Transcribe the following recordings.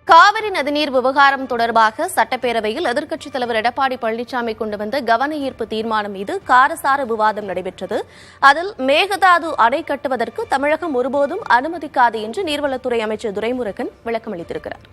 காவிரி நதிநீர் விவகாரம் தொடர்பாக சட்டப்பேரவையில் எதிர்க்கட்சித் தலைவர் எடப்பாடி பழனிசாமி கொண்டு வந்த கவன ஈர்ப்பு தீர்மானம் மீது காரசார விவாதம் நடைபெற்றது. அதில் மேகதாது அணை கட்டுவதற்கு தமிழகம் ஒருபோதும் அனுமதிக்காது என்று நீர்வளத்துறை அமைச்சர் துரைமுருகன் விளக்கமளித்திருக்கிறார்.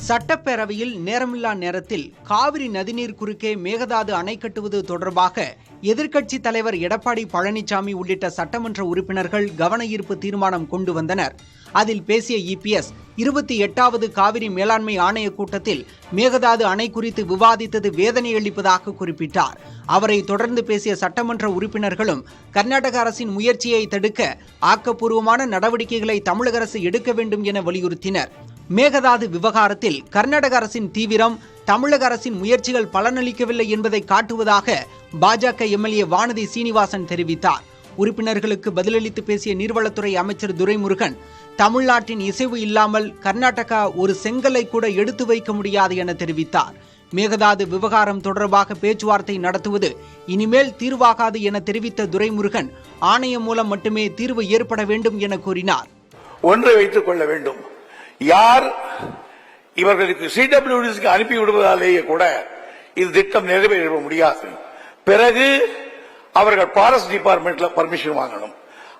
சட்டப்பேரவையில் நேரமில்லா நேரத்தில் காவிரி நதிநீர் குறுக்கே மேகதாது அணை கட்டுவது தொடர்பாக எதிர்க்கட்சித் தலைவர் எடப்பாடி பழனிசாமி உள்ளிட்ட சட்டமன்ற உறுப்பினர்கள் கவன ஈர்ப்பு தீர்மானம் கொண்டு வந்தனர். அதில் பேசிய இபிஎஸ் 28வது காவிரி மேலாண்மை ஆணைய கூட்டத்தில் மேகதாது அணை குறித்து விவாதித்தது வேதனை அளிப்பதாக குறிப்பிட்டார். அவரை தொடர்ந்து பேசிய சட்டமன்ற உறுப்பினர்களும் கர்நாடக அரசின் முயற்சியை தடுக்க ஆக்கப்பூர்வமான நடவடிக்கைகளை தமிழக அரசு எடுக்க வேண்டும் என வலியுறுத்தினர். மேகதாது விவகாரத்தில் கர்நாடக அரசின் தீவிரம் தமிழக அரசின் முயற்சிகள் பலனளிக்கவில்லை என்பதை காட்டுவதாக பாஜக எம்எல்ஏ வானதி சீனிவாசன் தெரிவித்தார். உறுப்பினர்களுக்கு பதிலளித்து பேசிய நீர்வளத்துறை அமைச்சர் துரைமுருகன், தமிழ்நாட்டின் இசைவு இல்லாமல் கர்நாடகா ஒரு செங்கலை கூட எடுத்து வைக்க முடியாது என தெரிவித்தார். மேகதாது விவகாரம் தொடர்பாக பேச்சுவார்த்தை நடத்துவது இனிமேல் தீர்வாகாது என தெரிவித்த துரைமுருகன், ஆணையம் மூலம் மட்டுமே தீர்வு ஏற்பட வேண்டும் என கூறினார். ஒன்றை வைத்துக் கொள்ள வேண்டும், யார் இவர்களுக்கு சிடபிள்யூடிக்கு அனுப்பி விடுவதாலேயே கூட இது திட்டம் நிறைவேற முடியாது. பிறகு அவர்கள் ஃபாரஸ்ட் டிபார்ட்மெண்ட்ல பர்மிஷன் வாங்கணும்,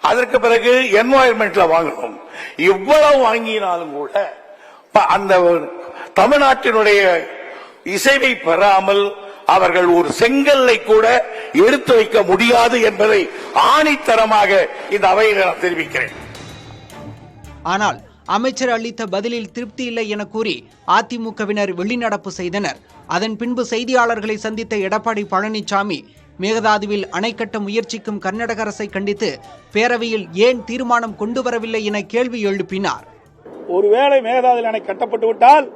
அதற்கு பிறகு என்வாயர்மெண்ட்ல வாங்கணும். இவ்வளவு வாங்கினாலும் கூட அந்த தமிழ்நாட்டினுடைய இசைவை பெறாமல் அவர்கள் ஒரு செங்கல்லை கூட எடுத்து வைக்க முடியாது என்பதை ஆணித்தரமாக இந்த அவையில் நான் தெரிவிக்கிறேன். ஆனால் அமைச்சர் அளித்த பதிலில் திருப்தி இல்லை என கூறி அதிமுகவினர் வெளிநடப்பு செய்தனர். அதன் பின்பு செய்தியாளர்களை சந்தித்த எடப்பாடி பழனிசாமி, மேகதாதுவில் அணை கட்ட முயற்சிக்கும் கர்நாடக அரசை கண்டித்து பேரவையில் ஏன் தீர்மானம் கொண்டு வரவில்லை என கேள்வி எழுப்பினார். ஒருவேளை மேகதாதுவில் அணை கட்டப்பட்டு விட்டால்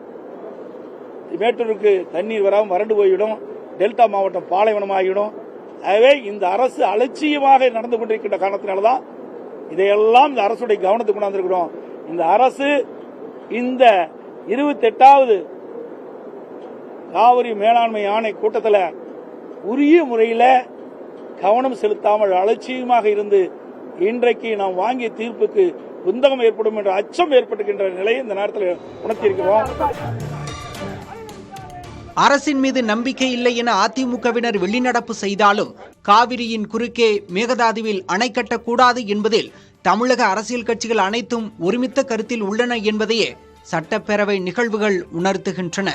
மேட்டூருக்கு தண்ணீர் வராமல் வறண்டு போய்விடும், டெல்டா மாவட்டம் பாலைவனமாகிவிடும். ஆகவே இந்த அரசு அலட்சியமாக நடந்து கொண்டிருக்கின்ற காரணத்தினால்தான் இதையெல்லாம் இந்த அரசுடைய கவனத்துக்கு கொண்டாந்திருக்கிறோம். இந்த அரசு இந்த 28வது காவிரி மேலாண்மை ஆணை கூட்டத்தில் உரிய முறையில் கவனம் செலுத்தாமல் அலட்சியமாக இருந்து இன்றைக்கு நாம் வாங்கிய தீர்ப்புக்கு குந்தகம் ஏற்படும் என்ற அச்சம் ஏற்படுகின்ற நிலையை இந்த நேரத்தில் உணர்த்தியிருக்கிறோம். அரசின் மீது நம்பிக்கை இல்லை என அதிமுகவினர் வெளிநடப்பு செய்தாலும் காவிரியின் குறுக்கே மேகதாதுவில் அணை கட்டக்கூடாது என்பதில் தமிழக அரசியல் கட்சிகள் அனைத்தும் ஒருமித்த கருத்தில் உள்ளன என்பதையே சட்டப்பேரவை நிகழ்வுகள் உணர்த்துகின்றன.